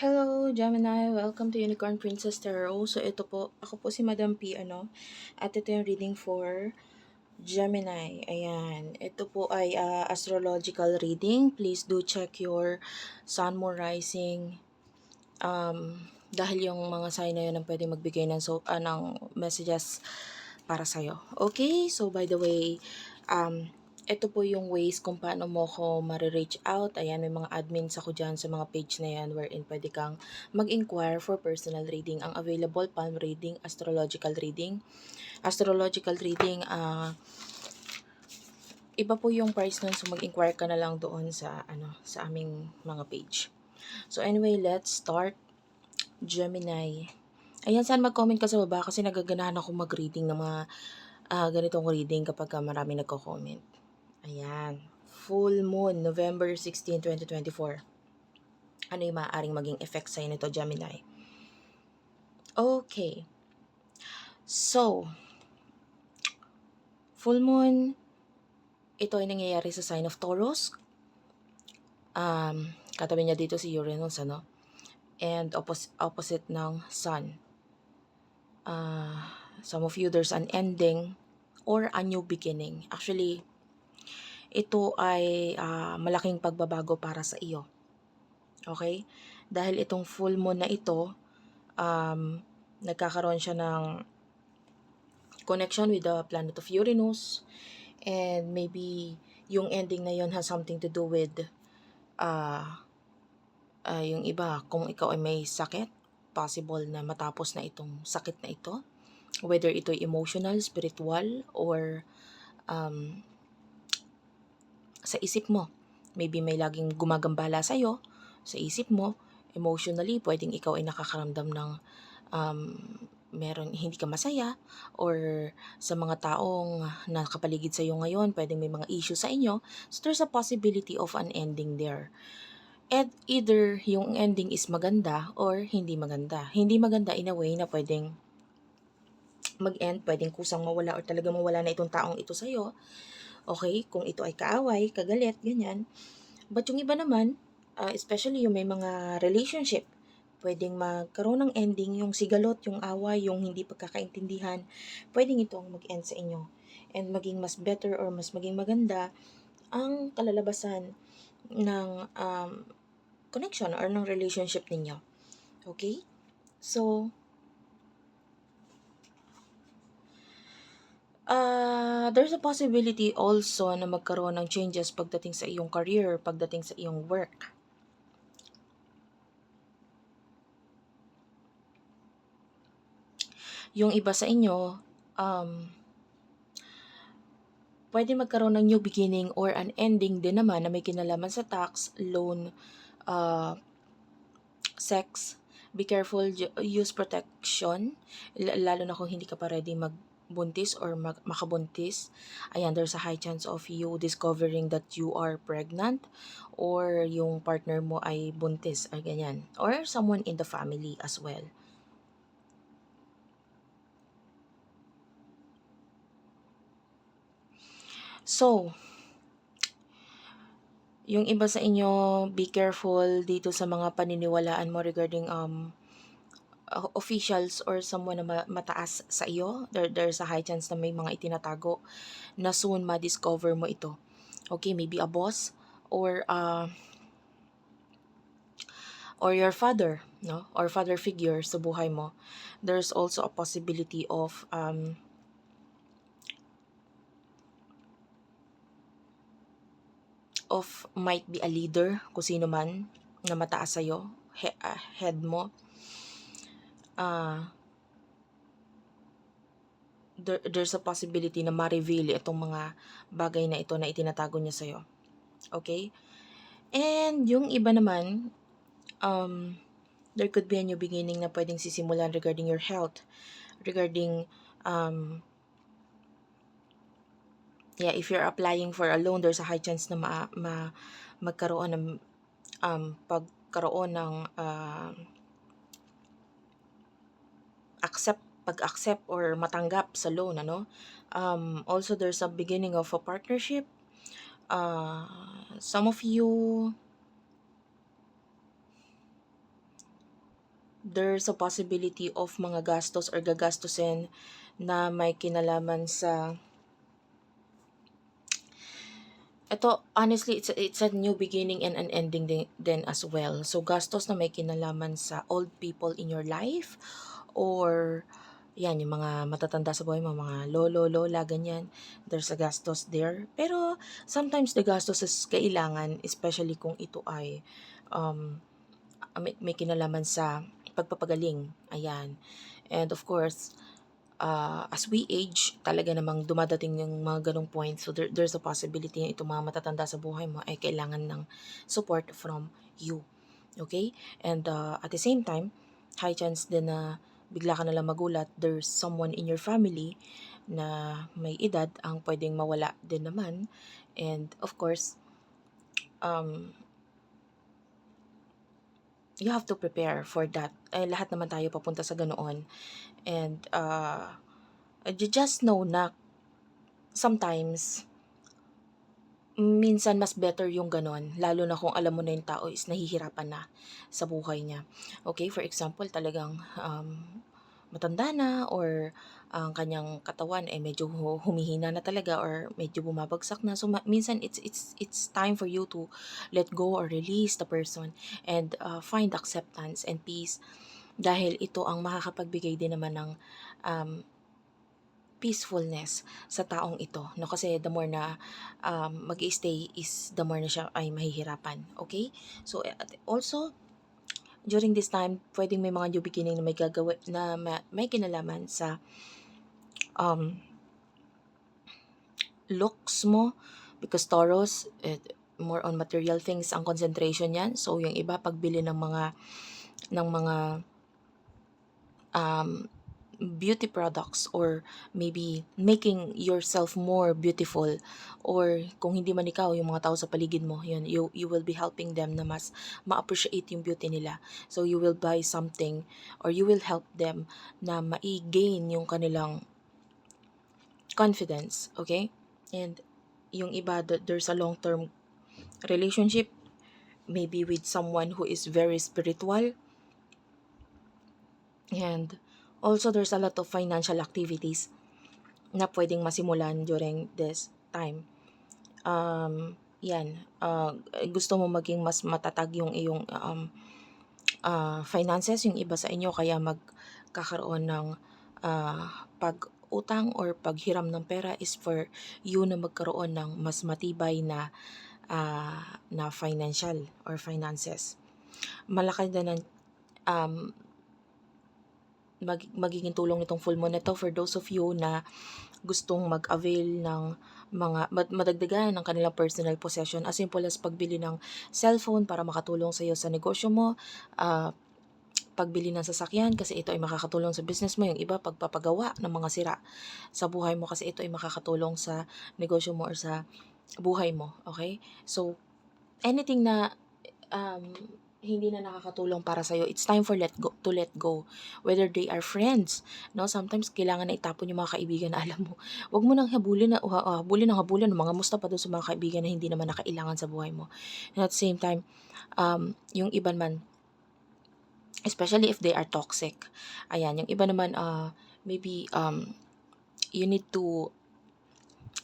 Hello, Gemini. Welcome to Unicorn Princess Tarot. So, ito po, ako po si Madam P, at ito yung reading for Gemini. Ayan. Ito po ay astrological reading. Please do check your sun, moon, rising. Dahil yung mga sign na yun ang pwede magbigay ng messages para sa'yo. Okay? So, by the way, ito po yung ways kung paano mo ko ma-reach out. Ayan, may mga admins ako dyan sa mga page na yan wherein pwede kang mag-inquire for personal reading. Ang available, palm reading, astrological reading. Astrological reading, iba po yung price nun, so mag-inquire ka na lang doon sa aming mga page. So anyway, let's start. Gemini. Ayan, saan mag-comment ka sa baba kasi nagaganahan ako mag-reading ng mga ganitong reading kapag marami nagko-comment. Ayan. Full Moon, November 16, 2024. Ano yung maaaring maging effect sa'yo nito, Gemini? Okay. So, Full Moon, ito ay nangyayari sa sign of Taurus. Katabi niya dito si Uranus, and opposite ng Sun. Some of you, there's an ending or a new beginning. Actually, ito ay malaking pagbabago para sa iyo. Okay? Dahil itong full moon na ito, nagkakaroon siya ng connection with the planet of Uranus, and maybe yung ending na yon has something to do with yung iba, kung ikaw ay may sakit, possible na matapos na itong sakit na ito, whether ito'y emotional, spiritual, or sa isip mo. Maybe may laging gumagambala sa'yo sa isip mo. Emotionally, pwedeng ikaw ay nakakaramdam ng meron hindi ka masaya, or sa mga taong nakapaligid sa iyo ngayon, pwedeng may mga issue sa inyo. So there's a possibility of an ending there. And either yung ending is maganda or hindi maganda. Hindi maganda in a way na pwedeng mag-end, pwedeng kusang mawala or talaga mawala na itong taong ito sa'yo. Okay? Kung ito ay kaaway, kagalit, ganyan. But yung iba naman, especially yung may mga relationship, pwedeng magkaroon ng ending, yung sigalot, yung away, yung hindi pagkakaintindihan, pwedeng ito ang mag-end sa inyo. And maging mas better or mas maging maganda ang kalalabasan ng connection or ng relationship ninyo. Okay? So, there's a possibility also na magkaroon ng changes pagdating sa iyong career, pagdating sa iyong work. Yung iba sa inyo, pwede magkaroon ng new beginning or an ending din naman na may kinalaman sa tax, loan, sex. Be careful, use protection, lalo na kung hindi ka pa ready magbuntis or makabuntis. Ayan, there's a high chance of you discovering that you are pregnant, or yung partner mo ay buntis, or ganyan. Or someone in the family as well. So, yung iba sa inyo, be careful dito sa mga paniniwalaan mo regarding officials or someone na mataas sa iyo. There's a high chance na may mga itinatago na soon ma-discover mo ito. Okay, maybe a boss or your father, no? Or father figure sa buhay mo. There's also a possibility of might be a leader, kung sino man na mataas sa'yo, head mo. There's a possibility na ma-reveal itong mga bagay na ito na itinatago niya sa'yo. Okay? And yung iba naman, there could be a new beginning na pwedeng sisimulan regarding your health, regarding if you're applying for a loan, there's a high chance na magkaroon ng pag-accept or matanggap sa loan, also there's a beginning of a partnership. Some of you, there's a possibility of mga gastos or gagastusin na may kinalaman sa ito, honestly, it's a new beginning and an ending din as well. So, gastos na may kinalaman sa old people in your life or yan, yung mga matatanda sa buhay mo, mga lolo, lola, ganyan. There's a gastos there. Pero, sometimes the gastos is kailangan, especially kung ito ay may kinalaman sa pagpapagaling. Ayan. And of course, as we age, talaga namang dumadating yung mga ganong point. So, there's a possibility na itong mga matatanda sa buhay mo ay kailangan ng support from you. Okay? And at the same time, high chance din na bigla ka nalang magulat, there's someone in your family na may edad ang pwedeng mawala din naman. And of course, um, you have to prepare for that. Lahat naman tayo papunta sa ganoon. And you just know na sometimes, minsan mas better yung gano'n, lalo na kung alam mo na yung tao is nahihirapan na sa buhay niya. Okay, for example, talagang matanda na or ang kanyang katawan ay medyo humihina na talaga or medyo bumabagsak na. So minsan it's time for you to let go or release the person and find acceptance and peace dahil ito ang makakapagbigay din naman ng um, peacefulness sa taong ito, no? Kasi the more na mag-stay is the more na siya ay mahihirapan. Okay? So also during this time, pwedeng may mga new beginning na may gagawa na may kinalaman sa um, looks mo because Taurus, more on material things ang concentration yan. So yung iba pagbili ng mga um, beauty products or maybe making yourself more beautiful or kung hindi man ikaw, yung mga tao sa paligid mo, yun, you will be helping them na mas ma-appreciate yung beauty nila. So you will buy something or you will help them na ma-gain yung kanilang confidence, okay? And yung iba, there's a long-term relationship maybe with someone who is very spiritual. And also, there's a lot of financial activities na pwedeng masimulan during this time. Yan, gusto mo maging mas matatag yung iyong finances, yung iba sa inyo, kaya magkakaroon ng pag-utang or paghiram ng pera is for you na magkaroon ng mas matibay na financial or finances. Malaki din ang magiging tulong nitong full moon na to for those of you na gustong mag-avail ng mga madagdagan ng kanilang personal possession, as simple as pagbili ng cellphone para makatulong sa iyo sa negosyo mo, pagbili ng sasakyan kasi ito ay makakatulong sa business mo, yung iba pagpapagawa ng mga sira sa buhay mo kasi ito ay makakatulong sa negosyo mo or sa buhay mo. Okay? So anything na hindi na nakakatulong para sa'yo, it's time for to let go. Whether they are friends, no? Sometimes kailangan na itapon yung mga kaibigan na alam mo, wag mo nang habulin ng habulin ng mga musta pa doon sa mga kaibigan na hindi naman nakailangan sa buhay mo. And at the same time, yung iba man, especially if they are toxic, ayan, yung iba naman, maybe, you need to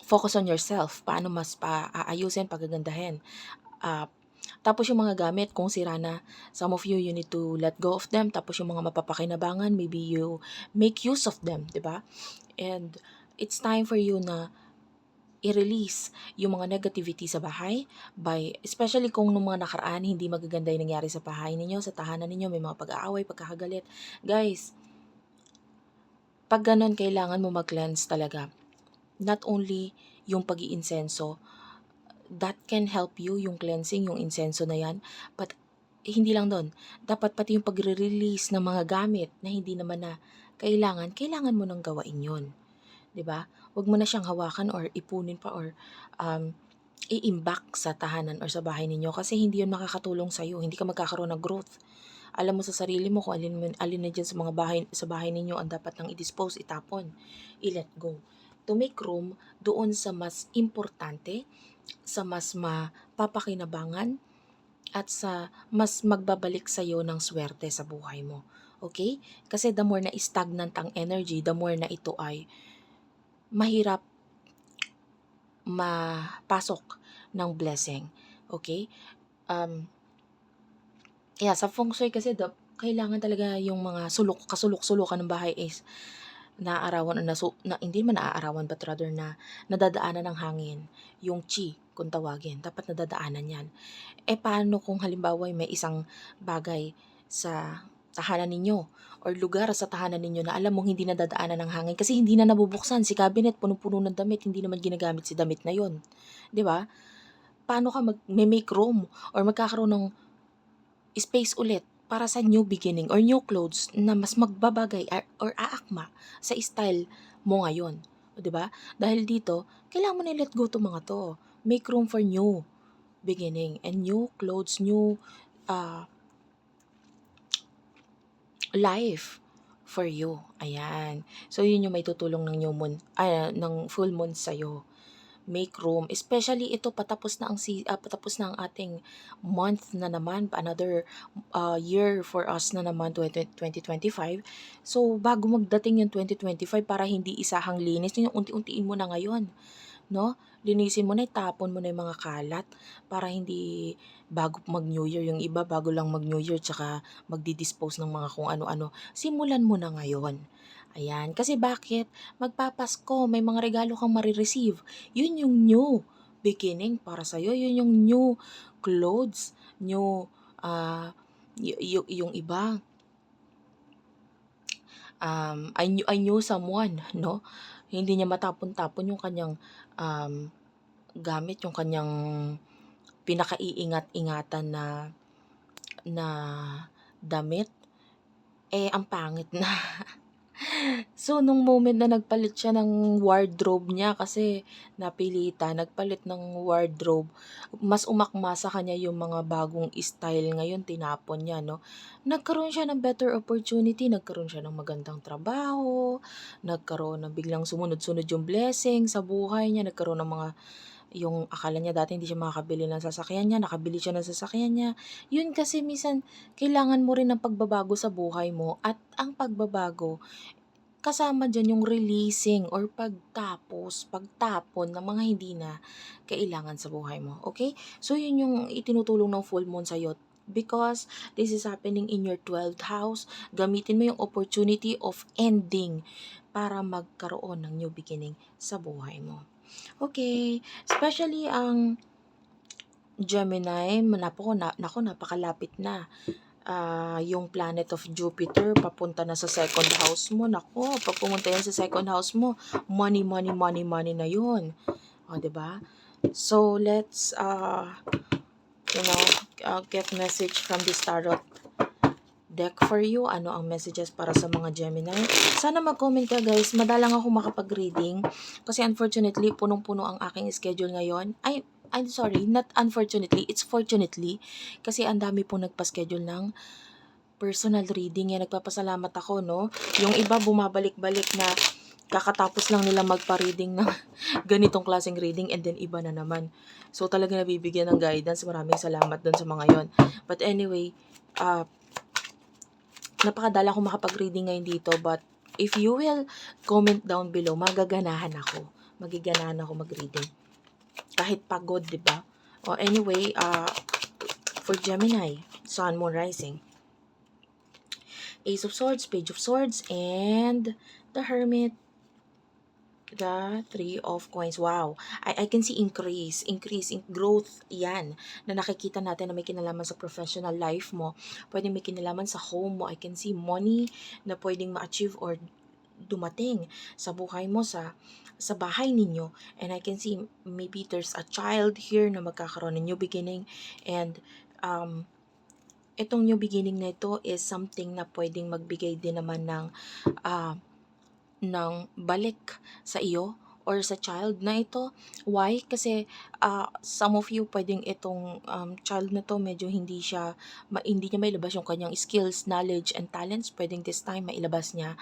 focus on yourself, paano mas aayusin, pagagandahin. Tapos yung mga gamit, kung sira na, some of you need to let go of them. Tapos yung mga mapapakinabangan, maybe you make use of them, di ba? And it's time for you na i-release yung mga negativity sa bahay by, especially kung nung mga nakaraan, hindi magaganda yung nangyari sa bahay ninyo, sa tahanan ninyo, may mga pag-aaway, pagkakagalit. Guys, pag ganun, kailangan mo mag-cleanse talaga. Not only yung pag-iinsenso, that can help you, yung cleansing, yung insenso na yan, but hindi lang doon. Dapat pati yung pagre-release ng mga gamit na hindi naman na kailangan mo nang gawain yun. 'Di ba? Huwag mo na siyang hawakan or ipunin pa or iimbak sa tahanan or sa bahay ninyo kasi hindi yun makakatulong sa iyo. Hindi ka magkakaroon ng growth. Alam mo sa sarili mo kung alin na dyan sa mga bahay ninyo ang dapat nang i-dispose, itapon, i-let go. To make room doon sa mas importante, sa mas mapapakinabangan, at sa mas magbabalik sa iyo ng swerte sa buhay mo. Okay? Kasi the more na stagnant ang energy, the more na ito ay mahirap mapasok ng blessing. Okay? Um, yeah, sa feng shui kasi kailangan talaga yung mga kasulok-sulukan ng bahay is naaarawan o hindi man naaarawan but rather na nadadaanan ng hangin, yung chi kung tawagin, dapat nadadaanan yan. Paano kung halimbawa may isang bagay sa tahanan ninyo or lugar sa tahanan ninyo na alam mong hindi nadadaanan ng hangin kasi hindi na nabubuksan si cabinet, punong-puno ng damit, hindi naman ginagamit si damit na yon, 'di ba? Paano ka make room or magkakaroon ng space ulit para sa new beginning or new clothes na mas magbabagay or aakma sa style mo ngayon, 'di ba? Dahil dito, kailangan mo na let go 'tong mga 'to. Make room for new beginning and new clothes, new uh, life for you. Ayan. So, yun yung may tutulong ng new moon, ng full moon sa'yo. Make room, especially ito patapos na ang ating month na naman, another year for us na naman 2025. So bago magdating yung 2025 para hindi isahang linis, yung unti-untiin mo na ngayon, no? Linisin mo na, itapon mo na yung mga kalat para hindi bago mag-New Year, yung iba bago lang mag-New Year tsaka magdi-dispose ng mga kung ano-ano. Simulan mo na ngayon. Ayan, kasi bakit? Magpapasko, may mga regalo kang marireceive. Yun yung new beginning para sa'yo. Yun yung new clothes, new, yung iba, I knew someone, no? Hindi niya matapon-tapon yung kanyang gamit, yung kanyang pinakaiingat-ingatan na damit. Ang pangit na. So, nung moment na nagpalit siya ng wardrobe niya kasi nagpalit ng wardrobe, mas umakma sa kanya yung mga bagong style ngayon, tinapon niya, no? Nagkaroon siya ng better opportunity, nagkaroon siya ng magandang trabaho, nagkaroon ng biglang sumunod-sunod yung blessing sa buhay niya, nagkaroon ng mga yung akala niya dati hindi siya makakabili ng sasakyan niya, nakabili siya ng sasakyan niya. Yun kasi minsan kailangan mo rin ng pagbabago sa buhay mo at ang pagbabago kasama diyan yung releasing or pagtapon ng mga hindi na kailangan sa buhay mo, okay? So, yun yung itinutulong ng full moon sa'yo because this is happening in your 12th house. Gamitin mo yung opportunity of ending para magkaroon ng new beginning sa buhay mo. Okay, especially ang Gemini, napakalapit na. Yung planet of Jupiter papunta na sa second house mo. Nako, pag pumunta yan sa second house mo, money, money, money, money na yun. O, diba? So, let's, get message from this tarot deck for you. Ano ang messages para sa mga Gemini? Sana mag-comment ka, guys. Madalang ako makapag-reading kasi unfortunately, punong-puno ang aking schedule ngayon. I'm sorry, not unfortunately, it's fortunately kasi ang dami pong nagpa-schedule ng personal reading. Yan, nagpapasalamat ako, no? Yung iba bumabalik-balik na kakatapos lang nila magpa-reading ng ganitong klaseng reading and then iba na naman. So, talaga nabibigyan ng guidance. Maraming salamat dun sa mga yon. But anyway, napakadala ko makapag-reading ngayon dito, but if you will comment down below, magiganahan ako mag-reading. Kahit pagod, di ba? Anyway, for Gemini, Sun, Moon, Rising, Ace of Swords, Page of Swords, and the Hermit, the Three of Coins. Wow, I can see increase, growth yan, na nakikita natin na may kinalaman sa professional life mo, pwedeng may kinalaman sa home mo. I can see money na pwedeng ma-achieve or dumating sa buhay mo, sa bahay ninyo, and I can see maybe there's a child here na magkakaroon ng new beginning, and itong new beginning na ito is something na pwedeng magbigay din naman ng balik sa iyo or sa child na ito. Why? Kasi some of you pwedeng itong child na to medyo hindi niya mailabas yung kanyang skills, knowledge, and talents. Pwedeng this time mailabas niya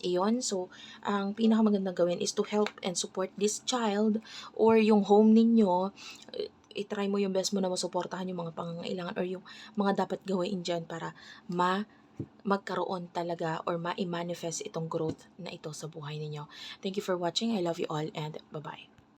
iyon. So, ang pinakamagandang gawin is to help and support this child or yung home ninyo. I-try mo yung best mo na masuportahan yung mga pangangailangan or yung mga dapat gawin dyan para magkaroon talaga or ma-manifest itong growth na ito sa buhay ninyo. Thank you for watching. I love you all and bye-bye.